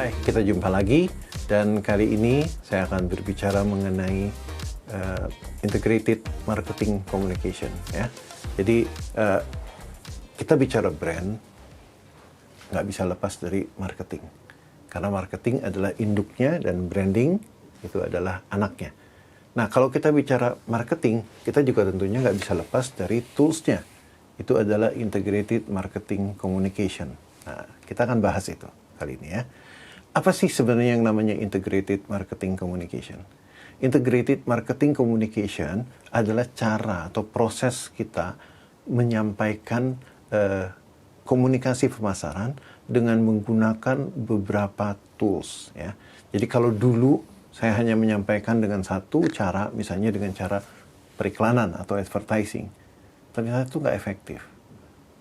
Hai, kita jumpa lagi dan kali ini saya akan berbicara mengenai integrated marketing communication ya. Jadi kita bicara brand nggak bisa lepas dari marketing karena marketing adalah induknya dan branding itu adalah anaknya. Nah, kalau kita bicara marketing, kita juga tentunya nggak bisa lepas dari toolsnya. Itu adalah integrated marketing communication. Nah, kita akan bahas itu kali ini ya. Apa sih sebenarnya yang namanya integrated marketing communication? Integrated marketing communication adalah cara atau proses kita menyampaikan komunikasi pemasaran dengan menggunakan beberapa tools ya. Jadi kalau dulu saya hanya menyampaikan dengan satu cara, misalnya dengan cara periklanan atau advertising, ternyata itu nggak efektif.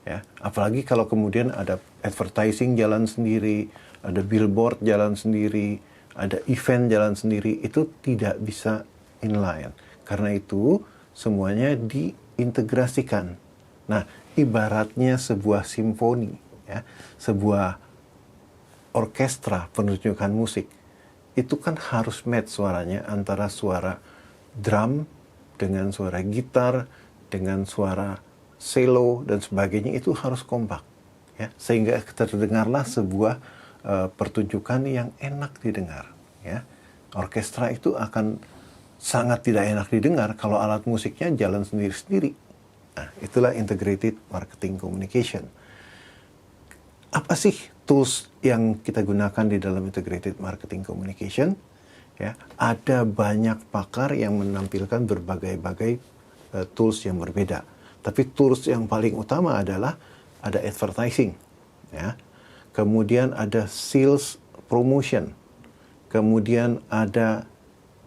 Ya, apalagi kalau kemudian ada advertising jalan sendiri, ada billboard jalan sendiri, ada event jalan sendiri, itu tidak bisa inline. Karena itu semuanya diintegrasikan. Nah, ibaratnya sebuah simfoni, ya, sebuah orkestra pertunjukan musik, itu kan harus match suaranya antara suara drum dengan suara gitar, dengan suara cello dan sebagainya, itu harus kompak ya, sehingga terdengarlah sebuah pertunjukan yang enak didengar ya. Orkestra itu akan sangat tidak enak didengar kalau alat musiknya jalan sendiri-sendiri. Nah, itulah integrated marketing communication. Apa sih tools yang kita gunakan di dalam integrated marketing communication? Ya, ada banyak pakar yang menampilkan berbagai-bagai tools yang berbeda. Tapi tools yang paling utama adalah ada advertising, ya. Kemudian ada sales promotion, kemudian ada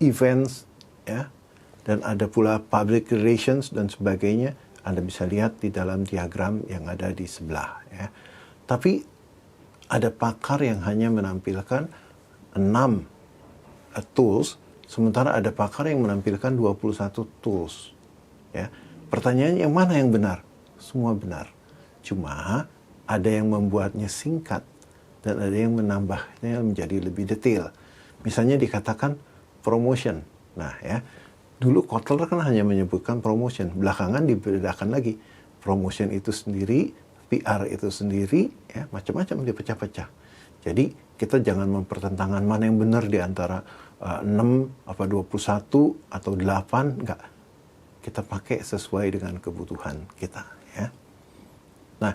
events, ya, dan ada pula public relations dan sebagainya. Anda bisa lihat di dalam diagram yang ada di sebelah, ya. Tapi ada pakar yang hanya menampilkan 6 tools, sementara ada pakar yang menampilkan 21 tools, ya. Pertanyaannya yang mana yang benar? Semua benar. Cuma ada yang membuatnya singkat dan ada yang menambahnya menjadi lebih detail. Misalnya dikatakan promotion. Nah ya, dulu Kotler kan hanya menyebutkan promotion. Belakangan dibedakan lagi. Promotion itu sendiri, PR itu sendiri, ya, macam-macam dipecah-pecah. Jadi kita jangan mempertentangkan mana yang benar di antara 6, 21, atau 8, enggak. Kita pakai sesuai dengan kebutuhan kita ya. Nah,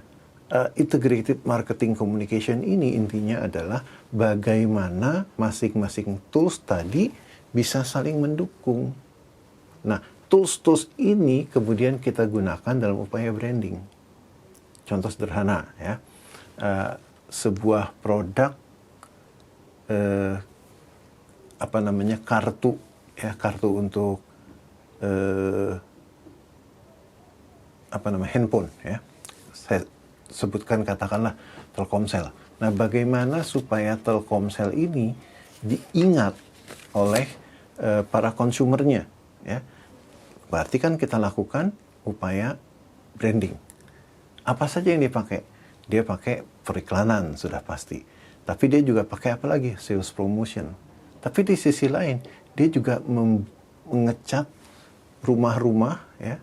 integrated marketing communication ini intinya adalah bagaimana masing-masing tools tadi bisa saling mendukung. Nah, tools-tools ini kemudian kita gunakan dalam upaya branding. Contoh sederhana ya, sebuah produk kartu ya, kartu untuk handphone ya. Saya sebutkan katakanlah Telkomsel. Nah, bagaimana supaya Telkomsel ini diingat oleh para konsumernya ya? Berarti kan kita lakukan upaya branding. Apa saja yang dipakai? Dia pakai periklanan sudah pasti. Tapi dia juga pakai apa lagi? Sales promotion. Tapi di sisi lain dia juga mengecat rumah-rumah ya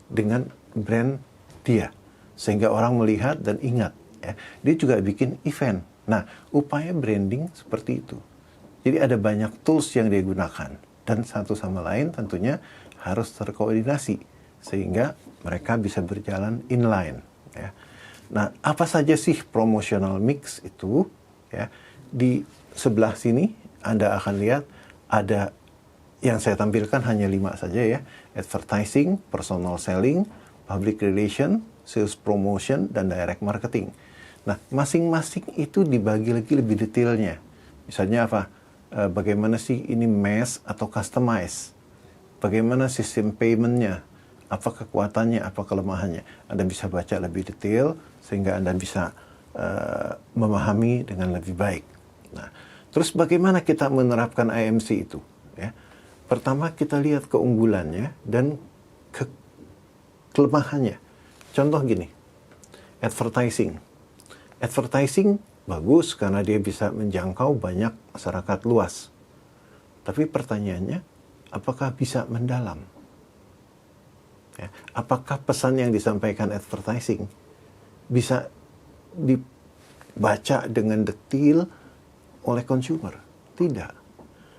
dengan brand dia sehingga orang melihat dan ingat ya. Dia juga bikin event. Nah, upaya branding seperti itu. Jadi ada banyak tools yang dia gunakan dan satu sama lain tentunya harus terkoordinasi sehingga mereka bisa berjalan inline ya. Nah, apa saja sih promotional mix itu ya? Di sebelah sini Anda akan lihat ada yang saya tampilkan hanya 5 saja ya. Advertising, personal selling, public relation, sales promotion, dan direct marketing. Nah, masing-masing itu dibagi lagi lebih detailnya. Misalnya apa? Bagaimana sih ini mass atau customize? Bagaimana sistem paymentnya? Apa kekuatannya, apa kelemahannya? Anda bisa baca lebih detail sehingga Anda bisa memahami dengan lebih baik. Nah, terus bagaimana kita menerapkan IMC itu? Ya. Pertama kita lihat keunggulannya dan kelemahannya. Contoh gini, advertising. Advertising bagus karena dia bisa menjangkau banyak masyarakat luas. Tapi pertanyaannya, apakah bisa mendalam? Ya, apakah pesan yang disampaikan advertising bisa dibaca dengan detail oleh consumer? Tidak.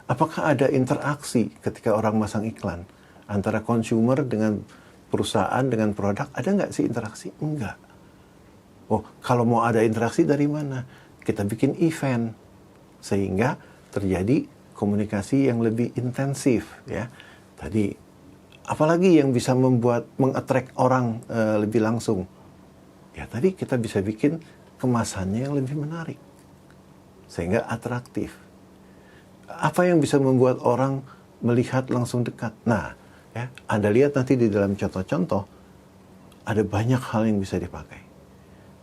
Apakah ada interaksi ketika orang masang iklan antara consumer dengan perusahaan, dengan produk? Ada nggak sih interaksi? Enggak. Oh, kalau mau ada interaksi dari mana? Kita bikin event sehingga terjadi komunikasi yang lebih intensif, ya. Tadi, apalagi yang bisa mengattract orang lebih langsung? Ya, tadi kita bisa bikin kemasannya yang lebih menarik sehingga atraktif. Apa yang bisa membuat orang melihat langsung dekat? Nah, ya, Anda lihat nanti di dalam contoh-contoh ada banyak hal yang bisa dipakai.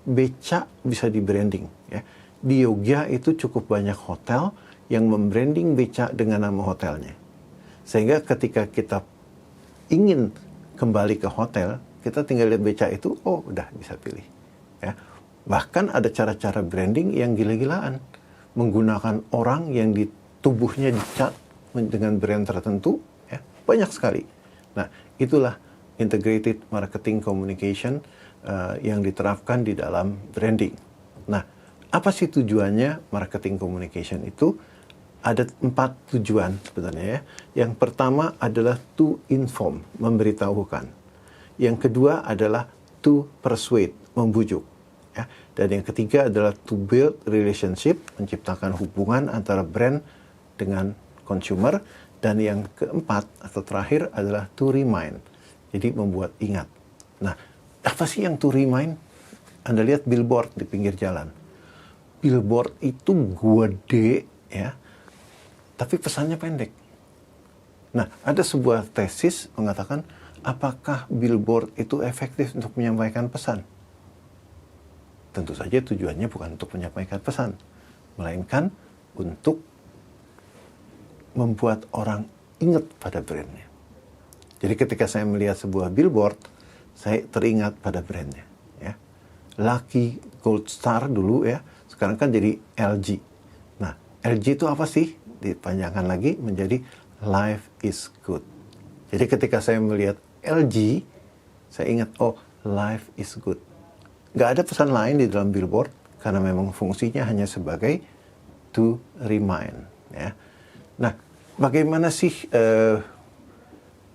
Beca bisa di branding, ya. Di Yogyakarta itu cukup banyak hotel yang membranding beca dengan nama hotelnya. Sehingga ketika kita ingin kembali ke hotel, kita tinggal lihat beca itu, oh udah bisa pilih. Ya. Bahkan ada cara-cara branding yang gila-gilaan. Menggunakan orang yang di tubuhnya dicat dengan brand tertentu, ya, banyak sekali. Nah, itulah integrated marketing communication yang diterapkan di dalam branding. Nah, apa sih tujuannya marketing communication itu? Ada 4 tujuan sebenarnya, ya. Yang pertama adalah to inform, memberitahukan. Yang kedua adalah to persuade, membujuk. Ya. Dan yang ketiga adalah to build relationship, menciptakan hubungan antara brand dengan consumer. Dan yang keempat atau terakhir adalah to remind, jadi membuat ingat. Nah, apa sih yang to remind? Anda lihat billboard di pinggir jalan. Billboard itu gede, ya, tapi pesannya pendek. Nah, ada sebuah tesis mengatakan, apakah billboard itu efektif untuk menyampaikan pesan? Tentu saja tujuannya bukan untuk menyampaikan pesan, melainkan untuk membuat orang ingat pada brandnya. Jadi ketika saya melihat sebuah billboard, saya teringat pada brandnya. Ya. Lucky Gold Star dulu, ya, sekarang kan jadi LG. Nah, LG itu apa sih? Dipanjangkan lagi menjadi Life is Good. Jadi ketika saya melihat LG, saya ingat, oh, life is good. Nggak ada pesan lain di dalam billboard, karena memang fungsinya hanya sebagai to remind. Ya. Nah, bagaimana sih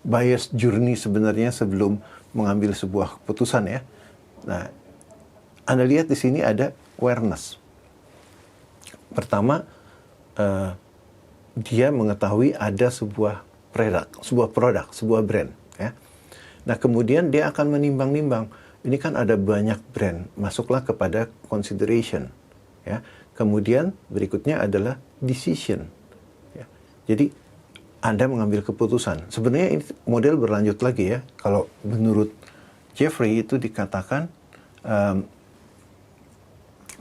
buyer's journey sebenarnya sebelum mengambil sebuah keputusan, ya? Nah, Anda lihat di sini ada awareness. Pertama, dia mengetahui ada sebuah produk, sebuah brand, ya. Nah, kemudian dia akan menimbang-nimbang. Ini kan ada banyak brand, masuklah kepada consideration, ya. Kemudian berikutnya adalah decision, ya. Jadi Anda mengambil keputusan. Sebenarnya ini model berlanjut lagi, ya. Kalau menurut Jeffrey itu dikatakan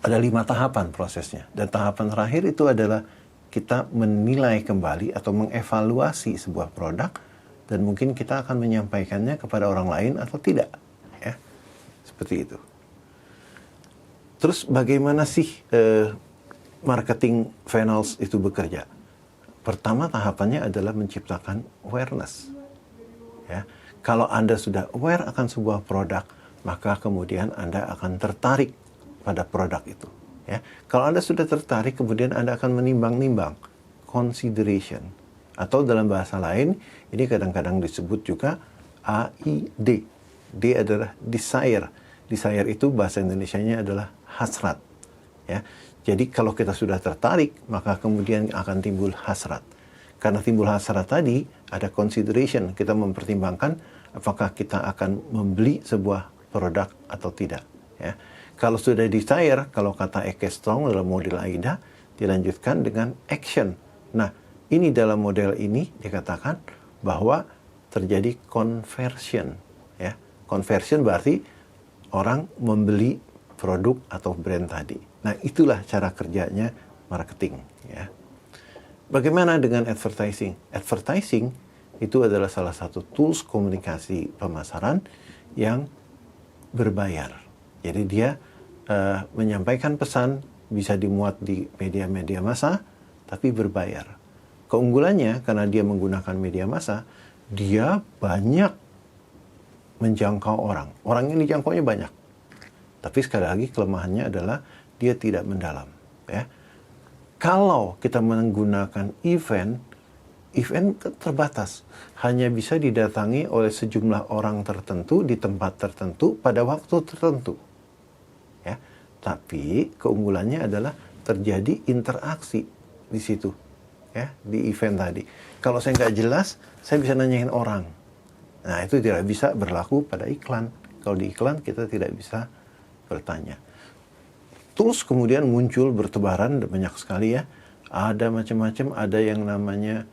ada 5 tahapan prosesnya. Dan tahapan terakhir itu adalah kita menilai kembali atau mengevaluasi sebuah produk, dan mungkin kita akan menyampaikannya kepada orang lain atau tidak, ya. Seperti itu. Terus bagaimana sih marketing funnels itu bekerja? Pertama tahapannya adalah menciptakan awareness. Ya. Kalau Anda sudah aware akan sebuah produk, maka kemudian Anda akan tertarik pada produk itu. Ya. Kalau Anda sudah tertarik, kemudian Anda akan menimbang-nimbang, consideration. Atau dalam bahasa lain, ini kadang-kadang disebut juga AID. D adalah desire. Desire itu bahasa Indonesianya adalah hasrat. Ya. Jadi kalau kita sudah tertarik, maka kemudian akan timbul hasrat. Karena timbul hasrat tadi, ada consideration. Kita mempertimbangkan apakah kita akan membeli sebuah produk atau tidak. Ya. Kalau sudah desire, kalau kata Eke Strong dalam model AIDA, dilanjutkan dengan action. Nah, ini dalam model ini dikatakan bahwa terjadi conversion. Ya. Conversion berarti orang membeli produk atau brand tadi. Nah, itulah cara kerjanya marketing, ya. Bagaimana dengan advertising? Advertising itu adalah salah satu tools komunikasi pemasaran yang berbayar. Jadi dia menyampaikan pesan bisa dimuat di media-media massa, tapi berbayar. Keunggulannya, karena dia menggunakan media massa, dia banyak menjangkau orang. Orang yang dijangkaunya banyak. Tapi sekali lagi kelemahannya adalah dia tidak mendalam. Ya. Kalau kita menggunakan event terbatas. Hanya bisa didatangi oleh sejumlah orang tertentu di tempat tertentu pada waktu tertentu. Ya. Tapi keunggulannya adalah terjadi interaksi di situ. Ya, di event tadi. Kalau saya nggak jelas, saya bisa nanyain orang. Nah, itu tidak bisa berlaku pada iklan. Kalau di iklan kita tidak bisa bertanya. Tools kemudian muncul bertebaran banyak sekali ya. Ada macam-macam, ada yang namanya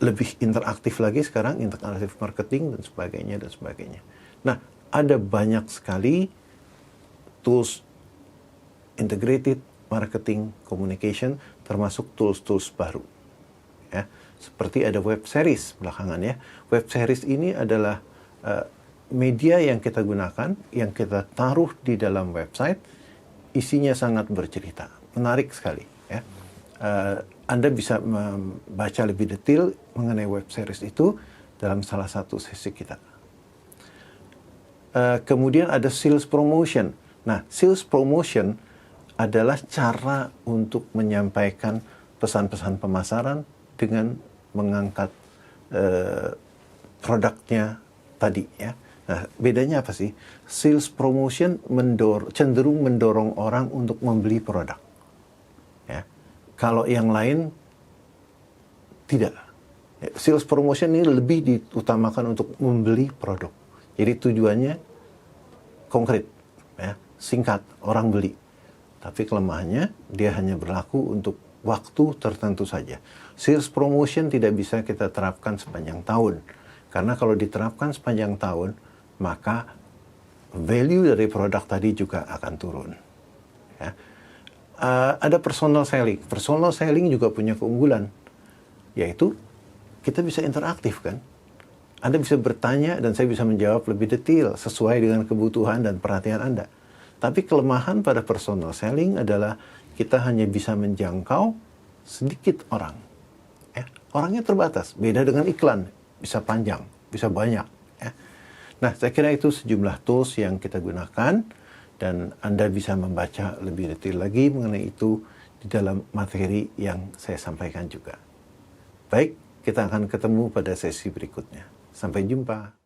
lebih interaktif lagi sekarang, interaktif marketing dan sebagainya dan sebagainya. Nah, ada banyak sekali tools integrated marketing communication, termasuk tools-tools baru. Ya, seperti ada web series belakangan ya. Web series ini adalah media yang kita gunakan, yang kita taruh di dalam website, isinya sangat bercerita, menarik sekali. Ya. Anda bisa membaca lebih detail mengenai web series itu dalam salah satu sesi kita. Kemudian ada sales promotion. Nah, sales promotion adalah cara untuk menyampaikan pesan-pesan pemasaran dengan mengangkat produknya tadi ya. Nah, bedanya apa sih? Sales promotion cenderung mendorong orang untuk membeli produk. Ya. Kalau yang lain tidak. Sales promotion ini lebih diutamakan untuk membeli produk. Jadi tujuannya konkret, ya, singkat, orang beli. Tapi kelemahannya dia hanya berlaku untuk waktu tertentu saja. Sales promotion tidak bisa kita terapkan sepanjang tahun. Karena kalau diterapkan sepanjang tahun, maka value dari produk tadi juga akan turun. Ya. Ada personal selling. Personal selling juga punya keunggulan, yaitu kita bisa interaktif kan. Anda bisa bertanya dan saya bisa menjawab lebih detail sesuai dengan kebutuhan dan perhatian Anda. Tapi kelemahan pada personal selling adalah kita hanya bisa menjangkau sedikit orang. Ya. Orangnya terbatas, beda dengan iklan, bisa panjang, bisa banyak. Ya. Nah, saya kira itu sejumlah tools yang kita gunakan dan Anda bisa membaca lebih detail lagi mengenai itu di dalam materi yang saya sampaikan juga. Baik, kita akan ketemu pada sesi berikutnya. Sampai jumpa.